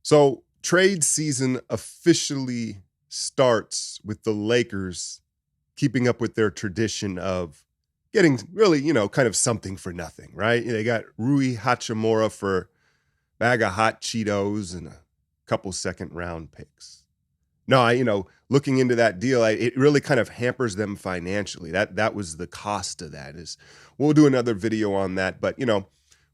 So trade season officially starts with the Lakers keeping up with their tradition of getting really, kind of something for nothing, right? They got Rui Hachimura for a bag of hot Cheetos and a couple second round picks. No, looking into that deal, it really kind of hampers them financially. That was the cost of that. Is we'll do another video on that, but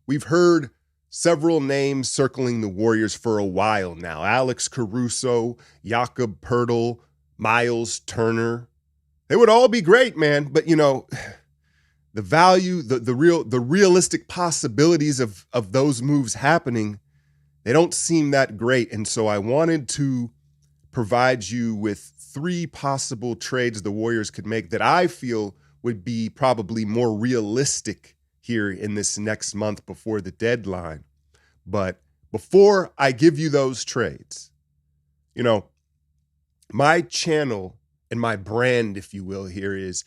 we've heard several names circling the Warriors for a while now. Alex Caruso, Jakob Poeltl, Miles Turner. They would all be great, man, but the value, the realistic possibilities of those moves happening, they don't seem that great. And so I wanted to provide you with 3 possible trades the Warriors could make that I feel would be probably more realistic here in this next month before the deadline. But before I give you those trades, my channel and my brand, if you will, here is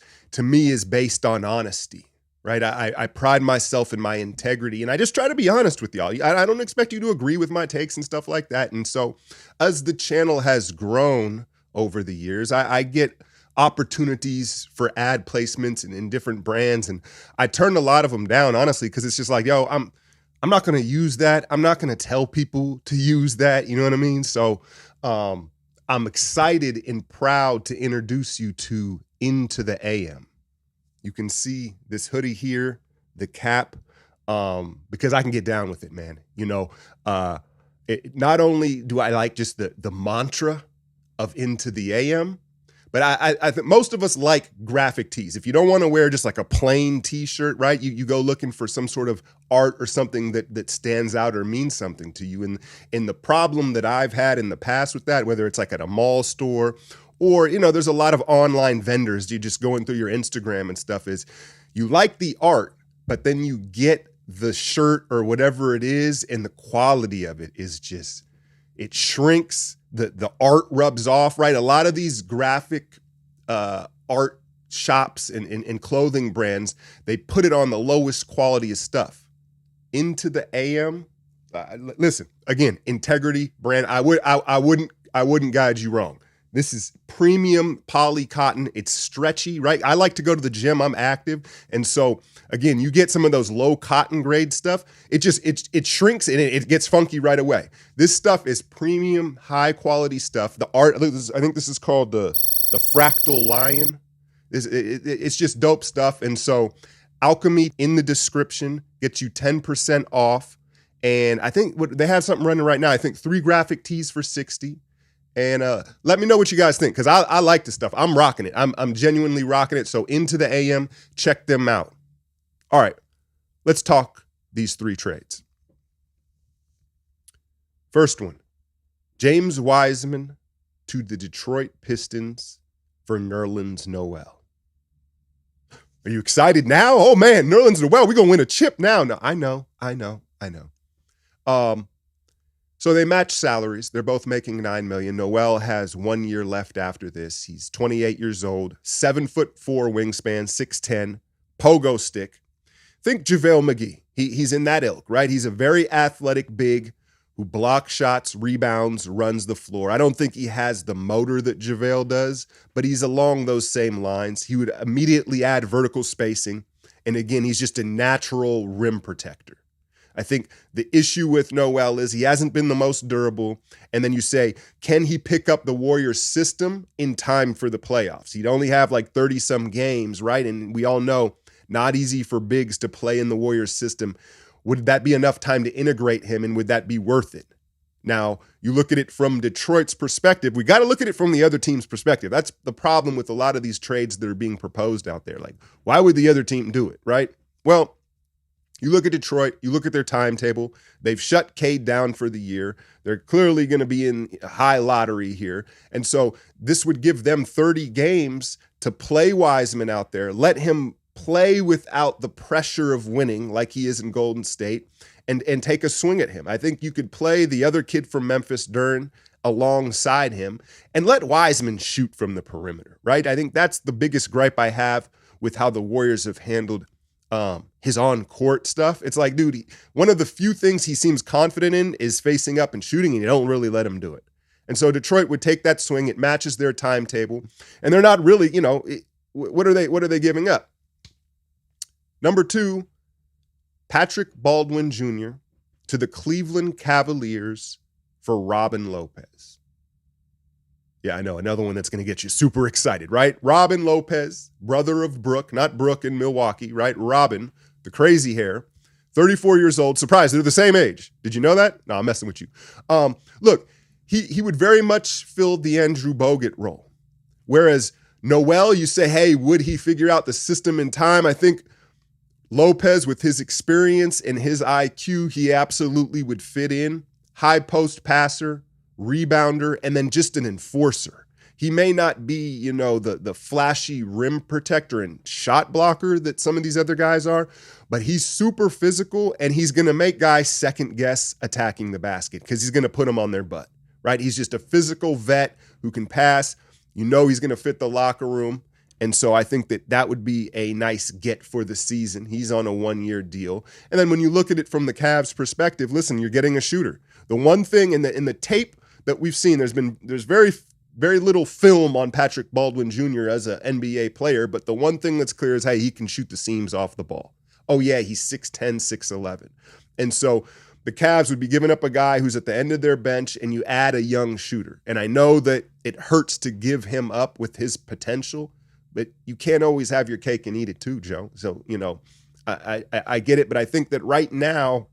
based on honesty, right? I pride myself in my integrity, and I just try to be honest with y'all. I don't expect you to agree with my takes and stuff like that. And so as the channel has grown over the years, I get opportunities for ad placements in different brands, and I turned a lot of them down, honestly, because it's just like, I'm not going to use that. I'm not going to tell people to use that. You know what I mean? So I'm excited and proud to introduce you to Into the AM. You can see this hoodie here, the cap, because I can get down with it, man. Not only do I like just the mantra of Into the AM, but I think most of us like graphic tees. If you don't want to wear just like a plain t-shirt, right? You go looking for some sort of art or something that stands out or means something to you. And the problem that I've had in the past with that, whether it's like at a mall store or, there's a lot of online vendors, you just going through your Instagram and stuff, is you like the art, but then you get the shirt or whatever it is, and the quality of it is just, it shrinks. The art rubs off, right? A lot of these graphic art shops and clothing brands, they put it on the lowest quality of stuff. Into the AM, listen, again, integrity, brand. I wouldn't guide you wrong. This is premium poly cotton. It's stretchy, right? I like to go to the gym. I'm active. And so again, you get some of those low cotton grade stuff. It shrinks and it gets funky right away. This stuff is premium, high quality stuff. The art, I think this is called the Fractal Lion. It's just dope stuff. And so Alchemy in the description gets you 10% off. And I think they have something running right now. I think 3 graphic tees for $60. And let me know what you guys think, because I like this stuff. I'm rocking it. I'm genuinely rocking it. So Into the AM, check them out. All right, let's talk these 3 trades. First one, James Wiseman to the Detroit Pistons for Nerlens Noel. Are you excited now? Oh man, Nerlens Noel, we're gonna win a chip now. No, I know. So they match salaries. They're both making $9 million. Noel has 1 year left after this. He's 28 years old, 7'4" wingspan, 6'10", pogo stick. Think JaVale McGee. He's in that ilk, right? He's a very athletic big who blocks shots, rebounds, runs the floor. I don't think he has the motor that JaVale does, but he's along those same lines. He would immediately add vertical spacing. And again, he's just a natural rim protector. I think the issue with Noel is he hasn't been the most durable. And then you say, can he pick up the Warriors system in time for the playoffs? He'd only have like 30 some games, right? And we all know not easy for bigs to play in the Warriors system. Would that be enough time to integrate him, and would that be worth it? Now, you look at it from Detroit's perspective. We got to look at it from the other team's perspective. That's the problem with a lot of these trades that are being proposed out there. Like, why would the other team do it, right? Well, you look at Detroit, you look at their timetable. They've shut Cade down for the year. They're clearly going to be in a high lottery here. And so this would give them 30 games to play Wiseman out there, let him play without the pressure of winning like he is in Golden State, and take a swing at him. I think you could play the other kid from Memphis, Dern, alongside him and let Wiseman shoot from the perimeter, right? I think that's the biggest gripe I have with how the Warriors have handled his on-court stuff. It's like, dude, one of the few things he seems confident in is facing up and shooting, and you don't really let him do it. And so Detroit would take that swing. It matches their timetable, and they're not really, what are they giving up? Number 2, Patrick Baldwin Jr. to the Cleveland Cavaliers for Robin Lopez. Yeah, I know, another one that's going to get you super excited, right? Robin Lopez, brother of Brooke, not Brooke in Milwaukee, right? Robin, the crazy hair, 34 years old. Surprise, they're the same age. Did you know that? No, I'm messing with you. Look, he would very much fill the Andrew Bogut role. Whereas Noel, you say, hey, would he figure out the system in time? I think Lopez, with his experience and his IQ, he absolutely would fit in. High post passer, rebounder, and then just an enforcer. He may not be, the flashy rim protector and shot blocker that some of these other guys are, but he's super physical, and he's going to make guys second guess attacking the basket because he's going to put them on their butt, right? He's just a physical vet who can pass. He's going to fit the locker room. And so I think that would be a nice get for the season. He's on a 1-year deal. And then when you look at it from the Cavs' perspective, listen, you're getting a shooter. The one thing in the tape that we've seen, there's very, very little film on Patrick Baldwin Jr. as an NBA player, but the one thing that's clear is, hey, he can shoot the seams off the ball. Oh, yeah, he's 6'10", 6'11". And so the Cavs would be giving up a guy who's at the end of their bench, and you add a young shooter. And I know that it hurts to give him up with his potential, but you can't always have your cake and eat it too, Joe. So, I get it, but I think that right now,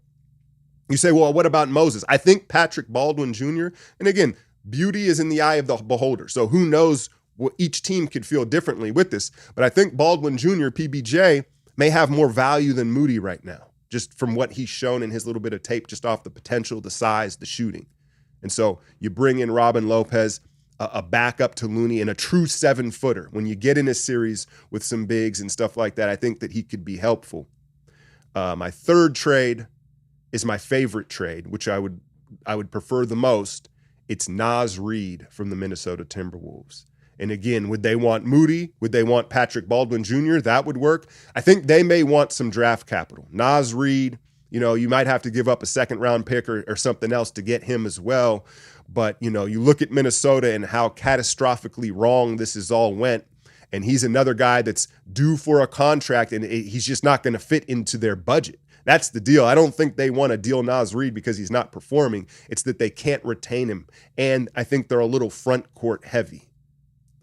you say, well, what about Moses? I think Patrick Baldwin Jr., and again, beauty is in the eye of the beholder. So who knows what each team could feel differently with this. But I think Baldwin Jr., PBJ, may have more value than Moody right now, just from what he's shown in his little bit of tape, just off the potential, the size, the shooting. And so you bring in Robin Lopez, a backup to Looney, and a true 7-footer. When you get in a series with some bigs and stuff like that, I think that he could be helpful. My third trade is my favorite trade, which I would prefer the most. It's Naz Reid from the Minnesota Timberwolves. And again, would they want Moody? Would they want Patrick Baldwin Jr.? That would work. I think they may want some draft capital. Naz Reid, you might have to give up a second-round pick or something else to get him as well. But, you look at Minnesota and how catastrophically wrong this has all went. And he's another guy that's due for a contract, and he's just not going to fit into their budget. That's the deal. I don't think they want to deal Naz Reid because he's not performing. It's that they can't retain him. And I think they're a little front court heavy.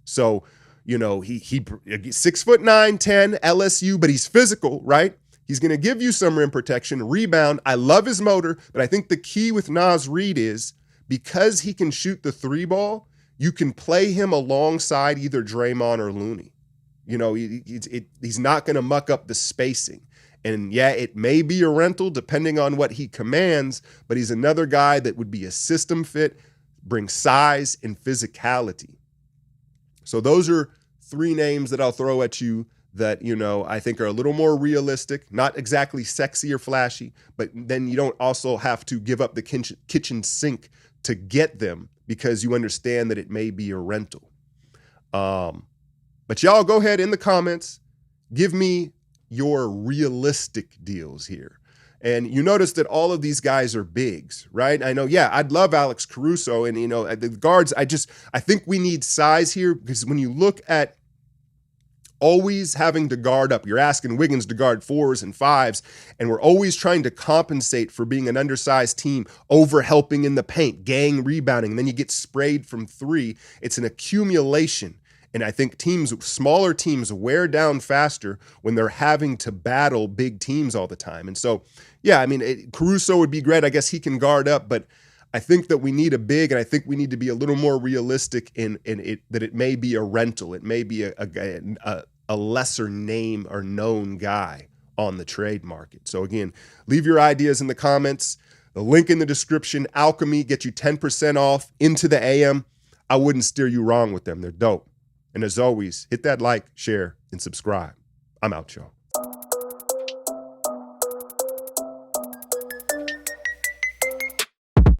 So, he 6'9", 10, LSU, but he's physical, right? He's going to give you some rim protection, rebound. I love his motor, but I think the key with Naz Reid is because he can shoot the 3-ball, you can play him alongside either Draymond or Looney. He's not going to muck up the spacing. And yeah, it may be a rental depending on what he commands, but he's another guy that would be a system fit, bring size and physicality. So those are 3 names that I'll throw at you that, I think are a little more realistic, not exactly sexy or flashy, but then you don't also have to give up the kitchen sink to get them because you understand that it may be a rental. But y'all go ahead in the comments, give me your realistic deals here. And you notice that all of these guys are bigs, right? I know, yeah, I'd love Alex Caruso and, the guards. I think we need size here because when you look at always having to guard up, you're asking Wiggins to guard 4s and 5s, and we're always trying to compensate for being an undersized team, over helping in the paint, gang rebounding, and then you get sprayed from 3. It's an accumulation. And I think smaller teams wear down faster when they're having to battle big teams all the time. And so, yeah, Caruso would be great. I guess he can guard up, but I think that we need a big, and I think we need to be a little more realistic in it, that it may be a rental. It may be a lesser name or known guy on the trade market. So again, leave your ideas in the comments. The link in the description, Alchemy, get you 10% off Into the AM. I wouldn't steer you wrong with them. They're dope. And as always, hit that like, share, and subscribe. I'm out, y'all.